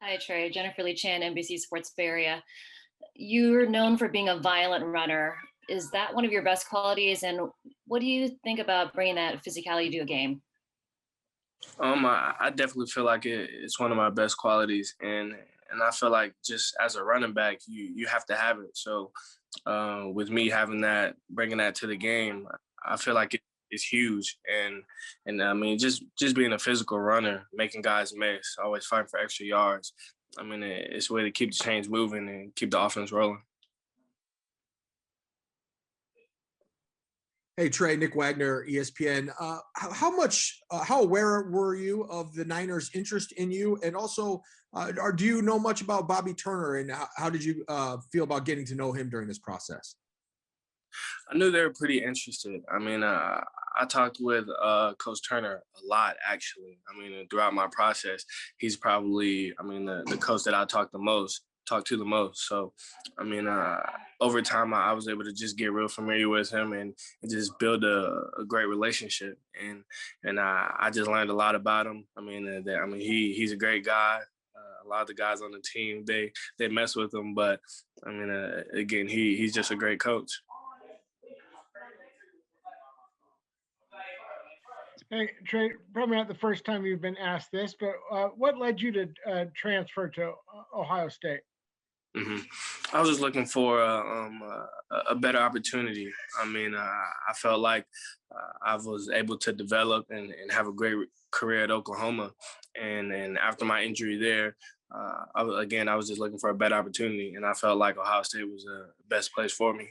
Hi, Trey. Jennifer Lee Chan, NBC Sports Bay Area. You're known for being a violent runner. Is that one of your best qualities? And what do you think about bringing that physicality to a game? I definitely feel like it's one of my best qualities, and I feel like just as a running back, you have to have it. So, with me having that, bringing that to the game, I feel like it's huge. And I mean, just being a physical runner, making guys miss, always fighting for extra yards. I mean, it's a way to keep the chains moving and keep the offense rolling. Hey Trey, Nick Wagner, ESPN. How aware were you of the Niners' interest in you, and also, do you know much about Bobby Turner, and how did you feel about getting to know him during this process? I knew they were pretty interested. I mean, I talked with Coach Turner a lot, actually. I mean, throughout my process, he's probably, I mean, the coach that I talked to the most. So, I mean, over time, I was able to just get real familiar with him and just build a great relationship. And I just learned a lot about him. I mean, he's a great guy. A lot of the guys on the team, they mess with him, but I mean, again, he's just a great coach. Hey, Trey, probably not the first time you've been asked this, but what led you to transfer to Ohio State? hmm I was just looking for a better opportunity. I mean, I felt like I was able to develop and have a great career at Oklahoma, and after my injury there, I was just looking for a better opportunity, and I felt like Ohio State was the best place for me.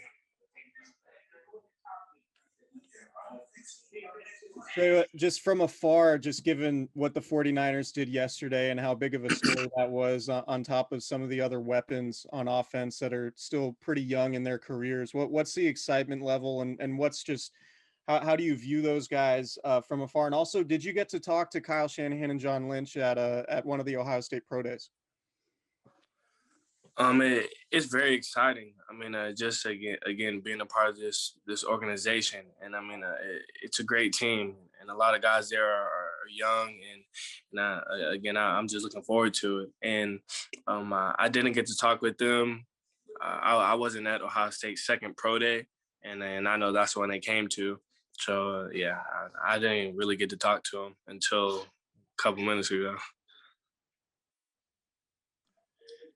So just from afar, just given what the 49ers did yesterday and how big of a story that was on top of some of the other weapons on offense that are still pretty young in their careers, what's the excitement level and what's just how do you view those guys from afar? And also, did you get to talk to Kyle Shanahan and John Lynch at one of the Ohio State Pro Days? It's very exciting. I mean, just again being a part of this organization, and I mean, it's a great team, and a lot of guys there are young, I'm just looking forward to it. And I didn't get to talk with them. I wasn't at Ohio State's second pro day, and I know that's when they came to. So yeah, I didn't really get to talk to them until a couple minutes ago.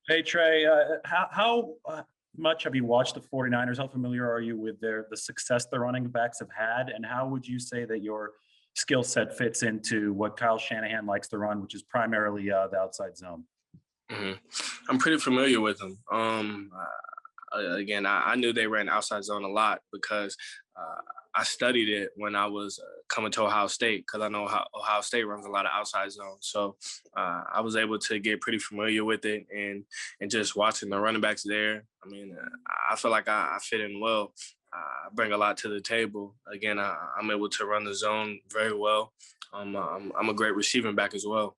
Hey, Trey, how much have you watched the 49ers? How familiar are you with the success the running backs have had? And how would you say that your skill set fits into what Kyle Shanahan likes to run, which is primarily the outside zone? hmm I'm pretty familiar with them. I knew they ran outside zone a lot because I studied it when I was coming to Ohio State because I know how Ohio State runs a lot of outside zone. So I was able to get pretty familiar with it and just watching the running backs there. I mean, I feel like I fit in well. I bring a lot to the table. Again, I'm able to run the zone very well. I'm a great receiving back as well.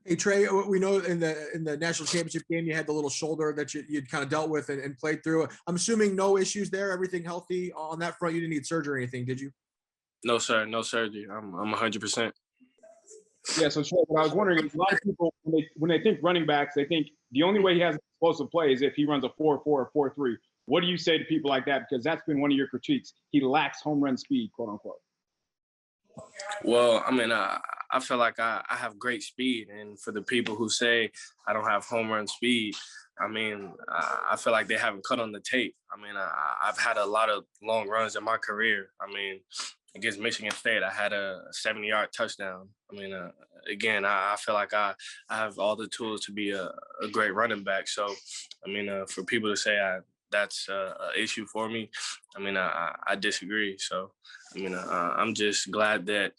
Hey Trey, we know in the national championship game you had the little shoulder that you'd kind of dealt with and played through. I'm assuming no issues there, everything healthy on that front. You didn't need surgery or anything, did you? No, sir, no surgery. I'm 100%. Yeah, so Trey, what I was wondering is a lot of people when they think running backs, they think the only way he has an explosive play is if he runs a 4-4 or 4-3. What do you say to people like that? Because that's been one of your critiques. He lacks home run speed, quote unquote. Well, I mean, I feel like I have great speed, and for the people who say I don't have home run speed, I mean, I feel like they haven't cut on the tape. I mean, I've had a lot of long runs in my career. I mean, against Michigan State, I had a 70-yard touchdown. I mean, again, I feel like I have all the tools to be a great running back. So, I mean, for people to say that's an issue for me, I mean, I disagree. So, I mean, I'm just glad that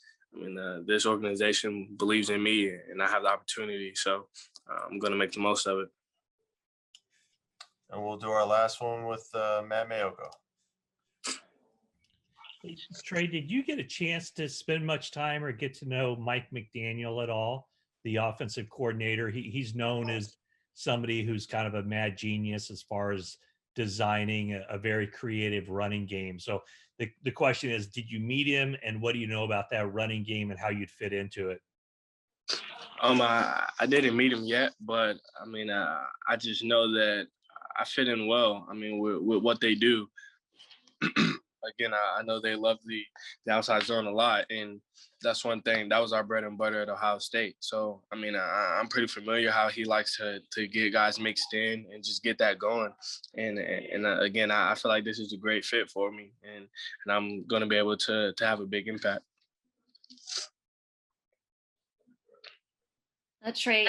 this organization believes in me and I have the opportunity. So I'm going to make the most of it. And we'll do our last one with Matt Mayoko. Trey, did you get a chance to spend much time or get to know Mike McDaniel at all, the offensive coordinator? He's known as somebody who's kind of a mad genius as far as designing a very creative running game. So the question is, did you meet him, and what do you know about that running game and how you'd fit into it? I didn't meet him yet, but I mean, I just know that I fit in well. I mean, with what they do. Again, I know they love the outside zone a lot, and that's one thing. That was our bread and butter at Ohio State. So, I mean, I'm pretty familiar how he likes to get guys mixed in and just get that going. And again, I feel like this is a great fit for me, and I'm going to be able to have a big impact. Trey,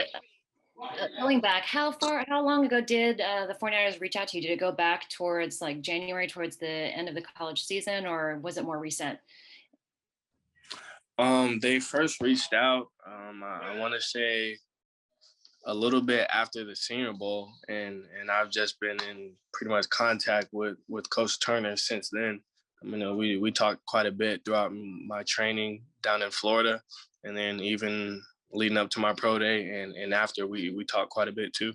going back, how long ago did the 49ers reach out to you? Did it go back towards like January, towards the end of the college season, or was it more recent? They first reached out, I want to say a little bit after the Senior Bowl, and I've just been in pretty much contact with Coach Turner since then. I mean, we talked quite a bit throughout my training down in Florida, and then even leading up to my pro day and after we talked quite a bit too.